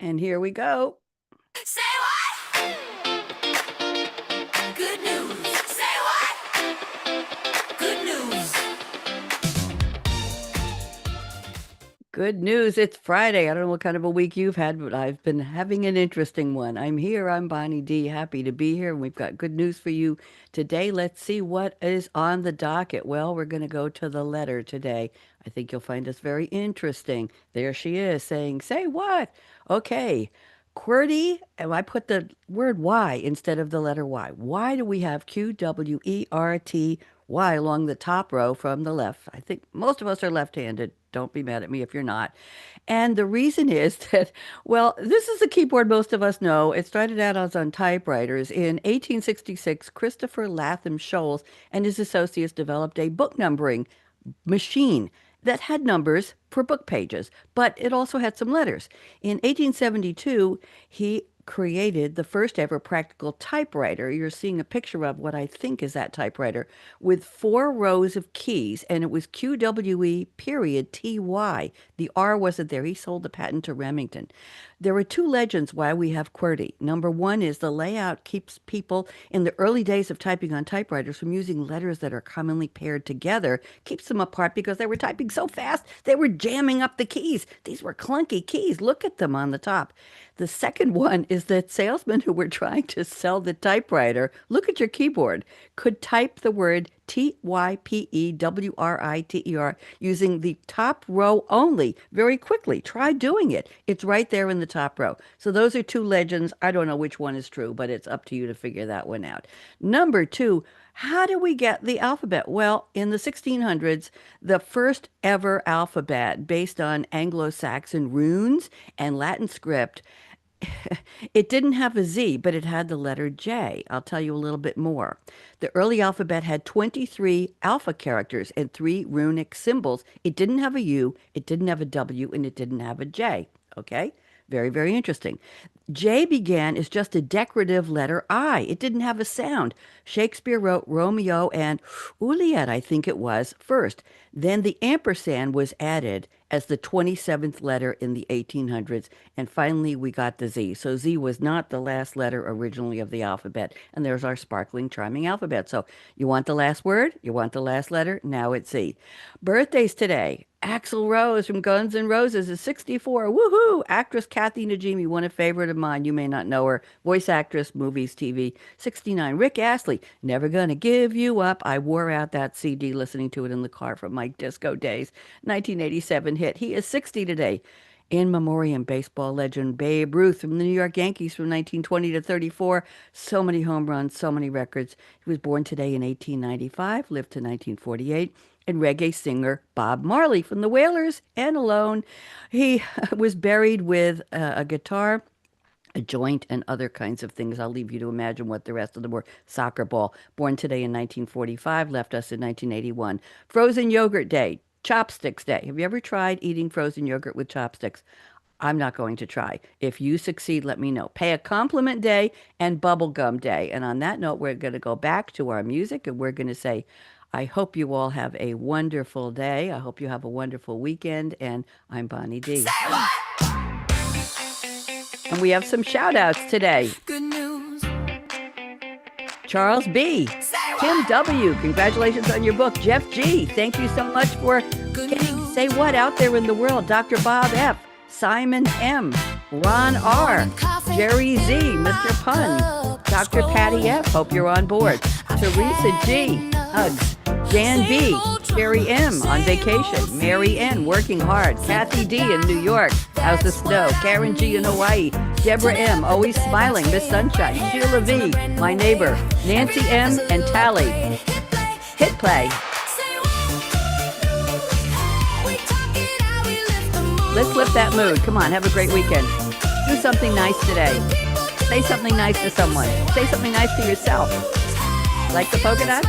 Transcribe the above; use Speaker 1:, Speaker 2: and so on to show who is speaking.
Speaker 1: And here we go.
Speaker 2: Say what? Good news. Say what? Good news.
Speaker 1: Good news. It's Friday. I don't know what kind of a week you've had, but I've been having an interesting one. I'm here. I'm Bonnie D. Happy to be here. And we've got good news for you today. Let's see what is on the docket. Well, we're going to go to the letter today. I think you'll find this very interesting. There she is saying, say what? Okay. QWERTY, and I put the word Y instead of the letter Y. Why do we have QWERTY along the top row from the left? I think most of us are left-handed. Don't be mad at me if you're not. And the reason is that, well, this is a keyboard most of us know. It started out as on typewriters. In 1866, Christopher Latham Scholes and his associates developed a book numbering machine that had numbers for book pages, but it also had some letters. In 1872, he created the first ever practical typewriter. You're seeing a picture of what I think is that typewriter with 4 rows of keys, and it was QWE period TY. The R wasn't there. He sold the patent to Remington. There are two legends why we have QWERTY. Number one is the layout keeps people in the early days of typing on typewriters from using letters that are commonly paired together, keeps them apart because they were typing so fast they were jamming up the keys. These were clunky keys. Look at them on the top. The second one is that salesmen who were trying to sell the typewriter, look at your keyboard, could type the word TYPEWRITER using the top row only very quickly. Try doing it. It's right there in the top row. So those are two legends. I don't know which one is true, but it's up to you to figure that one out. Number two, how do we get the alphabet? Well, in the 1600s, the first ever alphabet based on Anglo-Saxon runes and Latin script, it didn't have a Z, but it had the letter J. I'll tell you a little bit more. The early alphabet had 23 alpha characters and 3 runic symbols. It didn't have a U, it didn't have a W, and it didn't have a J. Okay? Very, very interesting. J began as just a decorative letter I. It didn't have a sound. Shakespeare wrote Romeo and Juliet, I think it was, first. Then the ampersand was added as the 27th letter in the 1800s. And finally, we got the Z. So Z was not the last letter originally of the alphabet. And there's our sparkling, charming alphabet. So you want the last word? You want the last letter? Now it's Z. Birthdays today. Axl Rose from Guns N' Roses is 64. Woohoo! Actress Kathy Najimy, one a favorite of mine. You may not know her. Voice actress, movies, TV. 69. Rick Astley, Never Gonna Give You Up. I wore out that CD listening to it in the car from my disco days. 1987 hit. He is 60 today. In memoriam, baseball legend Babe Ruth from the New York Yankees from 1920 to 34. So many home runs, so many records. He was born today in 1895, lived to 1948. And reggae singer Bob Marley from the Wailers and Alone. He was buried with a guitar, a joint, and other kinds of things. I'll leave you to imagine what the rest of them were. Soccer ball. Born today in 1945, left us in 1981. Frozen Yogurt Day. Chopsticks Day. Have you ever tried eating frozen yogurt with chopsticks? I'm not going to try. If you succeed, let me know. Pay a compliment day and bubblegum day. And on that note, we're going to go back to our music and we're going to say, I hope you all have a wonderful day. I hope you have a wonderful weekend. And I'm Bonnie D.
Speaker 2: Say what?
Speaker 1: And we have some shout outs today.
Speaker 2: Good news.
Speaker 1: Charles B.
Speaker 2: Say
Speaker 1: Tim
Speaker 2: what?
Speaker 1: W. Congratulations on your book. Jeff G. Thank you so much for
Speaker 2: Good
Speaker 1: getting
Speaker 2: news.
Speaker 1: Say What out there in the world. Dr. Bob F. Simon M. Ron R. Jerry Z. Mr. Pun. Dr. Patty F. Hope you're on board. Teresa G. Hugs. Jan B. Jerry M. on vacation. Mary N. working hard. Kathy D. in New York. How's the snow? Karen G. in Hawaii. Deborah M. always smiling. Miss Sunshine. Sheila V. my neighbor. Nancy M. and Tally. Hit play. Let's lift that mood. Come on, have a great weekend. Do something nice today. Say something nice to someone. Say something nice to yourself. Like the polka dots?